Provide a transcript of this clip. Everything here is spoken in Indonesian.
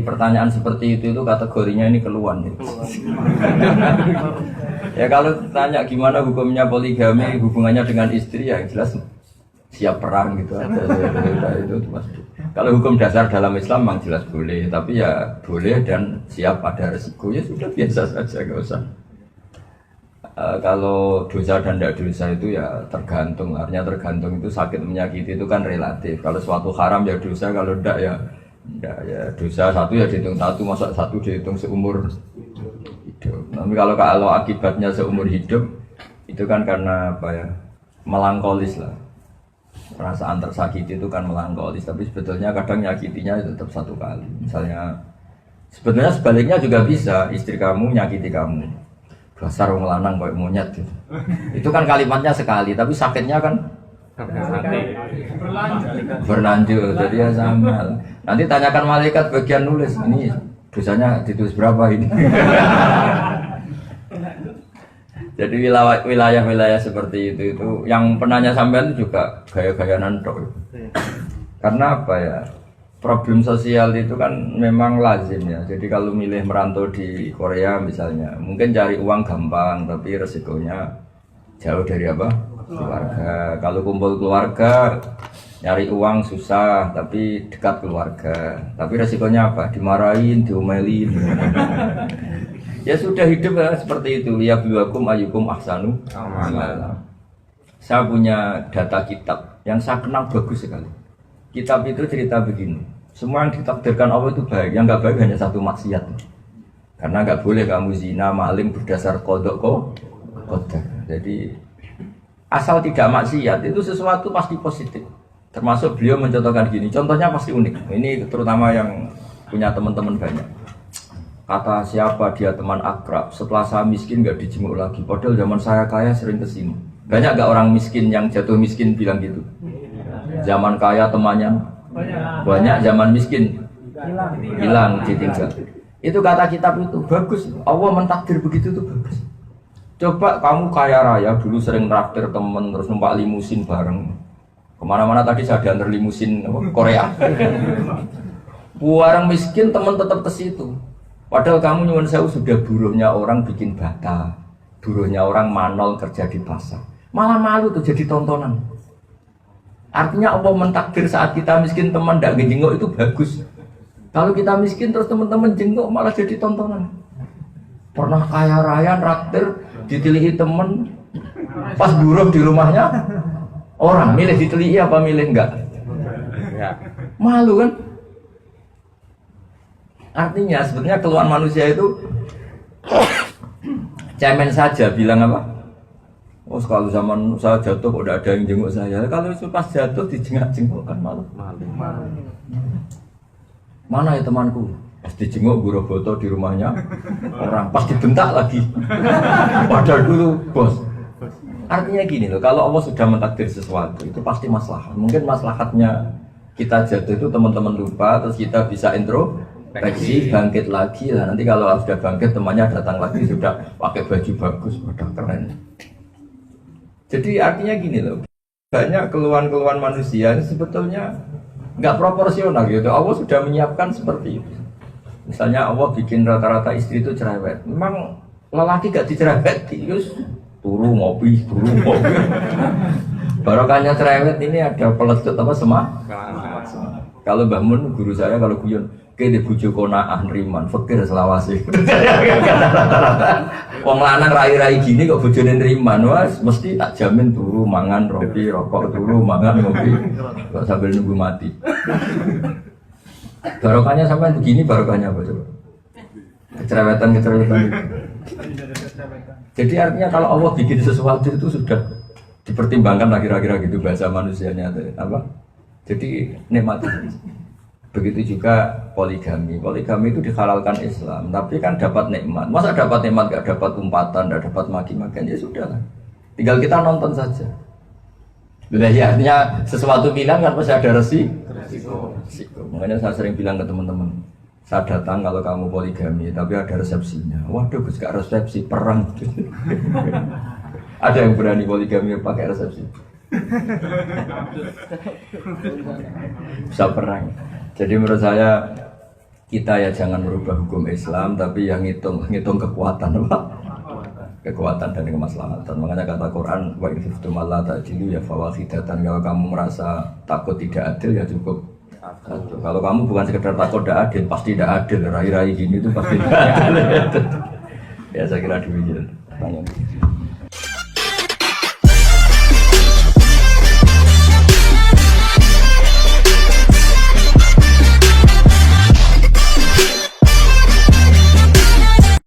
pertanyaan seperti itu kategorinya ini keluhan. Ya kalau tanya gimana hukumnya poligami hubungannya dengan istri ya jelas siap perang gitu aja. Itu pasti. Kalau hukum dasar dalam Islam memang jelas boleh, tapi ya boleh dan siap ada resiko ya sudah biasa saja nggak usah. Kalau dosa dan tidak dosa itu ya tergantung, artinya tergantung itu sakit menyakiti itu kan relatif. Kalau suatu haram ya dosa, kalau tidak ya dosa satu ya dihitung satu, masa satu dihitung seumur hidup. Tapi kalau akibatnya seumur hidup itu kan karena apa ya melankolis lah, perasaan tersakiti itu kan melankolis. Tapi sebetulnya kadang nyakitinya tetap satu kali. Misalnya sebetulnya sebaliknya juga bisa, istri kamu nyakiti kamu. Dasar wong lanang koyo monyet gitu. Itu kan kalimatnya sekali, tapi sakitnya kan berlanjut. Jadi ya sama. Nanti tanyakan malaikat bagian nulis, ini dosanya ditulis berapa ini. Jadi wilayah-wilayah seperti itu yang penanya sampean itu juga gaya-gaya nantok. Karena apa ya? Problem sosial itu kan memang lazim ya. Jadi kalau milih merantau di Korea misalnya, mungkin cari uang gampang, tapi resikonya jauh dari apa? Keluarga. Kalau kumpul keluarga, nyari uang susah, tapi dekat keluarga. Tapi resikonya apa? Dimarahin, diomelin. Ya sudah hidup ya, seperti itu. Ya biwakum ayyukum ahsanu amala. Saya punya data kitab yang saya kenal bagus sekali. Kitab itu cerita begini, semua yang ditakdirkan Allah itu baik, yang nggak baik hanya satu maksiat. Karena nggak boleh kamu zina, maling berdasar kodok kodar. Jadi asal tidak maksiat itu sesuatu pasti positif. Termasuk beliau mencontohkan gini, contohnya pasti unik. Ini terutama yang punya teman-teman banyak. Kata siapa dia teman akrab, setelah saya miskin nggak dijenguk lagi. Padahal zaman saya kaya sering kesini. Banyak nggak orang miskin yang jatuh miskin bilang gitu? Zaman kaya temannya banyak, zaman miskin hilang ditinggal. Itu kata kitab itu bagus. Allah mentakdir begitu tuh bagus. Coba kamu kaya raya dulu sering traktir temen terus numpak limusin bareng kemana-mana. Tadi saya diantar limusin Korea. Orang miskin temen tetap ke situ. Padahal kamu nyuwun sewu sudah buruhnya orang bikin bata, buruhnya orang manol kerja di pasar. Malah malu tuh jadi tontonan. Artinya Allah mentakdir saat kita miskin teman tidak ngejenguk itu bagus. Kalau kita miskin terus teman-teman jenguk malah jadi tontonan. Pernah kaya raya traktir ditilihi teman pas buruh di rumahnya orang milih ditilihi apa milih enggak? Malu kan? Artinya sebetulnya keluhan manusia itu cemen saja bilang apa? Oh kalau zaman saya jatuh kok tidak ada yang jenguk saya. Kalau itu pas jatuh dijenguk kan malu. Mana ya temanku? Pas dijenguk guru foto di rumahnya orang, pas dibentak lagi. Padahal dulu bos. Artinya gini loh, kalau Allah sudah mentakdir sesuatu itu pasti maslahat. Mungkin maslahatnya kita jatuh itu teman-teman lupa, terus kita bisa introspeksi, bangkit lagi lah. Nanti kalau sudah bangkit temannya datang lagi sudah pakai baju bagus, udah keren. Jadi artinya gini loh, banyak keluhan-keluhan manusia ini sebetulnya nggak proporsional gitu. Allah sudah menyiapkan seperti itu. Misalnya Allah bikin rata-rata istri itu cerewet. Memang lelaki gak dicereweti, terus turu ngopi. Barokahnya cerewet ini ada pelecut apa semak. Kalau Mbah Mun guru saya kalau guyon, ke di bojo konaan riman, fakir selawase. Wong lanang rai-rai gini kok bojone nriman, wes mesti tak jamin turu mangan roti, rokok turu mangan ngopi. Kok sambil nunggu mati. Barokahnya sampai begini, barokahnya apa coba? Kecerewetan. Jadi artinya kalau Allah bikin sesuatu itu sudah dipertimbangkan lah kira-kira gitu bahasa manusianya apa? Jadi nikmati. Begitu juga poligami. Poligami itu dihalalkan Islam, tapi kan dapat nikmat. Masa dapat nikmat gak dapat umpatan, gak dapat maki-makian, ya sudah lah. Tinggal kita nonton saja. Ya, artinya sesuatu bilang kan pasti ada resiko. Makanya saya sering bilang ke teman-teman, saya datang kalau kamu poligami, tapi ada resepsinya. Waduh, Gus gak resepsi, perang. Ada yang berani poligami pakai resepsi? Bisa perang. Jadi menurut saya kita ya jangan merubah hukum Islam, tapi yang ngitung kekuatan apa? Kekuatan dan kemaslahatan. Makanya kata Quran, wa in khiftum alla ta'dilu ya fawahidatan. Kalau kamu merasa takut tidak adil ya cukup satu. Kalau kamu bukan sekedar takut tidak adil, pasti tidak adil. Rai-rai gini itu pasti tidak adil. Ya saya kira demikian.